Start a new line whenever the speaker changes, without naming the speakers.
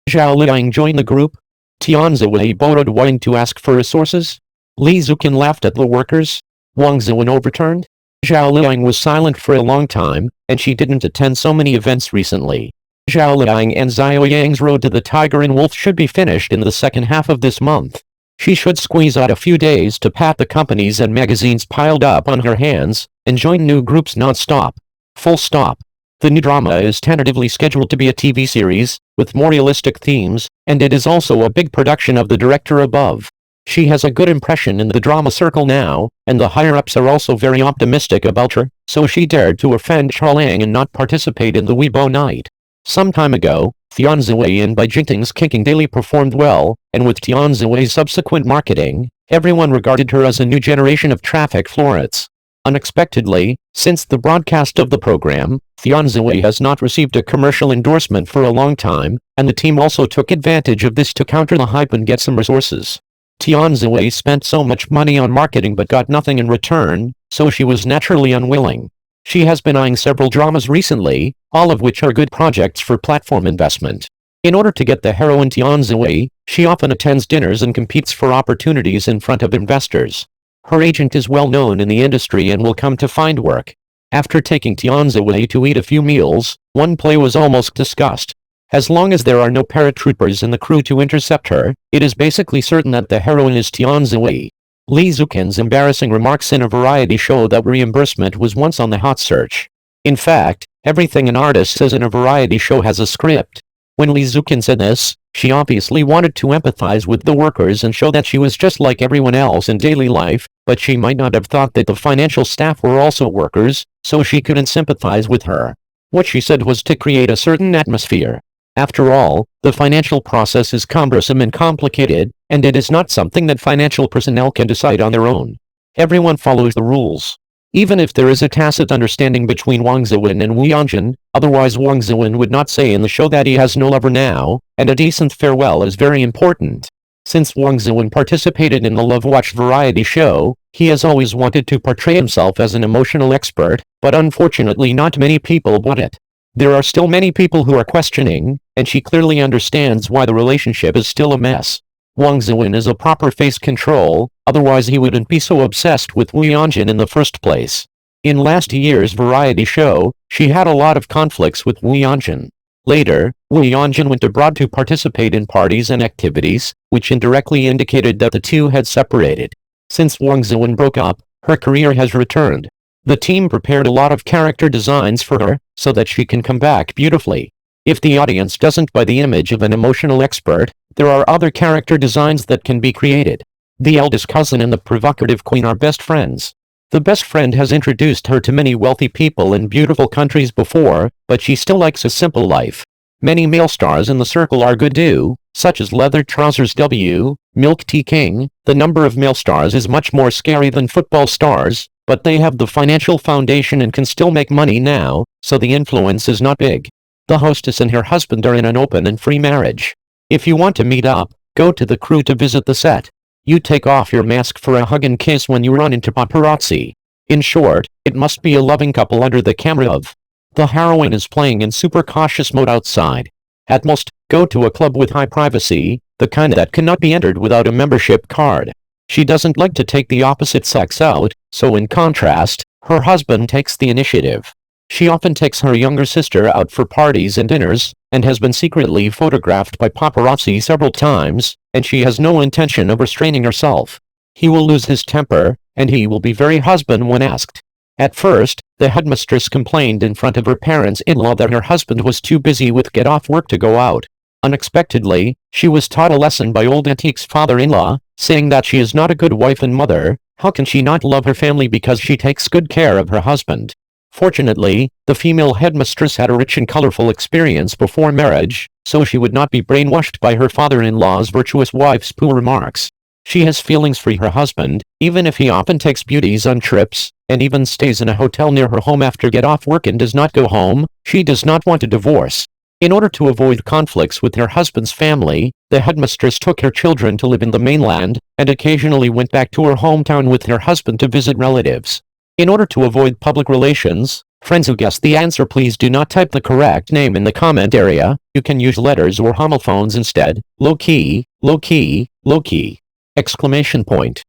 Zhao Liying joined the group. Tian Xiwei borrowed Wang to ask for resources. Li Zuqin laughed at the workers. Wang Zuan overturned. Zhao Liying was silent for a long time, and she didn't attend so many events recently. Zhao Liying and Zhao Yang's Road to the Tiger and Wolf should be finished in the second half of this month. She should squeeze out a few days to pat the companies and magazines piled up on her hands, and join new groups non-stop. Full stop. The new drama is tentatively scheduled to be a TV series, with more realistic themes, and it is also a big production of the director above. She has a good impression in the drama circle now, and the higher-ups are also very optimistic about her, so she dared to offend Zhao Liying and not participate in the Weibo night. Some time ago, Tian Xiwei and Beijing's Kicking Daily performed well, and with Tian Xiwei's subsequent marketing, everyone regarded her as a new generation of traffic florets. Unexpectedly, since the broadcast of the program, Tian Xiwei has not received a commercial endorsement for a long time, and the team also took advantage of this to counter the hype and get some resources. Tian Xiwei spent so much money on marketing but got nothing in return, so she was naturally unwilling. She has been eyeing several dramas recently, all of which are good projects for platform investment. In order to get the heroine Tian Xiwei, she often attends dinners and competes for opportunities in front of investors. Her agent is well known in the industry and will come to find work. After taking Tian Xiwei to eat a few meals, one play was almost discussed. As long as there are no paratroopers in the crew to intercept her, it is basically certain that the heroine is Tian Xiwei. Li Zuqin's embarrassing remarks in a variety show that reimbursement was once on the hot search. In fact, everything an artist says in a variety show has a script. When Li Zuqin said this, she obviously wanted to empathize with the workers and show that she was just like everyone else in daily life, but she might not have thought that the financial staff were also workers, so she couldn't sympathize with her. What she said was to create a certain atmosphere. After all, the financial process is cumbersome and complicated, and it is not something that financial personnel can decide on their own. Everyone follows the rules. Even if there is a tacit understanding between Wang Zuan and Wu Yanjun, otherwise Wang Zuan would not say in the show that he has no lover now, and a decent farewell is very important. Since Wang Zuan participated in the Love Watch variety show, he has always wanted to portray himself as an emotional expert, but unfortunately not many people bought it. There are still many people who are questioning, and she clearly understands why the relationship is still a mess. Wang Zuan is a proper face control, otherwise he wouldn't be so obsessed with Wu Yanjun in the first place. In last year's variety show, she had a lot of conflicts with Wu Yanjun. Later, Wu Yanjun went abroad to participate in parties and activities, which indirectly indicated that the two had separated. Since Wang Zuan broke up, her career has returned. The team prepared a lot of character designs for her, so that she can come back beautifully. If the audience doesn't buy the image of an emotional expert, there are other character designs that can be created. The eldest cousin and the provocative queen are best friends. The best friend has introduced her to many wealthy people in beautiful countries before, but she still likes a simple life. Many male stars in the circle are good too, such as Leather Trousers W, Milk Tea King. The number of male stars is much more scary than football stars, but they have the financial foundation and can still make money now, so the influence is not big. The hostess and her husband are in an open and free marriage. If you want to meet up, go to the crew to visit the set. You take off your mask for a hug and kiss when you run into paparazzi. In short, it must be a loving couple under the camera of. The heroine is playing in super cautious mode outside. At most, go to a club with high privacy, the kind that cannot be entered without a membership card. She doesn't like to take the opposite sex out, so in contrast, her husband takes the initiative. She often takes her younger sister out for parties and dinners, and has been secretly photographed by paparazzi several times, and she has no intention of restraining herself. He will lose his temper, and he will be very husband when asked. At first, the headmistress complained in front of her parents-in-law that her husband was too busy with get-off work to go out. Unexpectedly, she was taught a lesson by old Antique's father-in-law, saying that she is not a good wife and mother. How can she not love her family because she takes good care of her husband? Fortunately, the female headmistress had a rich and colorful experience before marriage, so she would not be brainwashed by her father-in-law's virtuous wife's poor remarks. She has feelings for her husband, even if he often takes beauties on trips, and even stays in a hotel near her home after get-off work and does not go home. She does not want a divorce. In order to avoid conflicts with her husband's family, the headmistress took her children to live in the mainland, and occasionally went back to her hometown with her husband to visit relatives. In order to avoid public relations, Friends who guessed the answer, please do not type the correct name in the comment area. You can use letters or homophones instead. Low key, low key, low key. Exclamation point.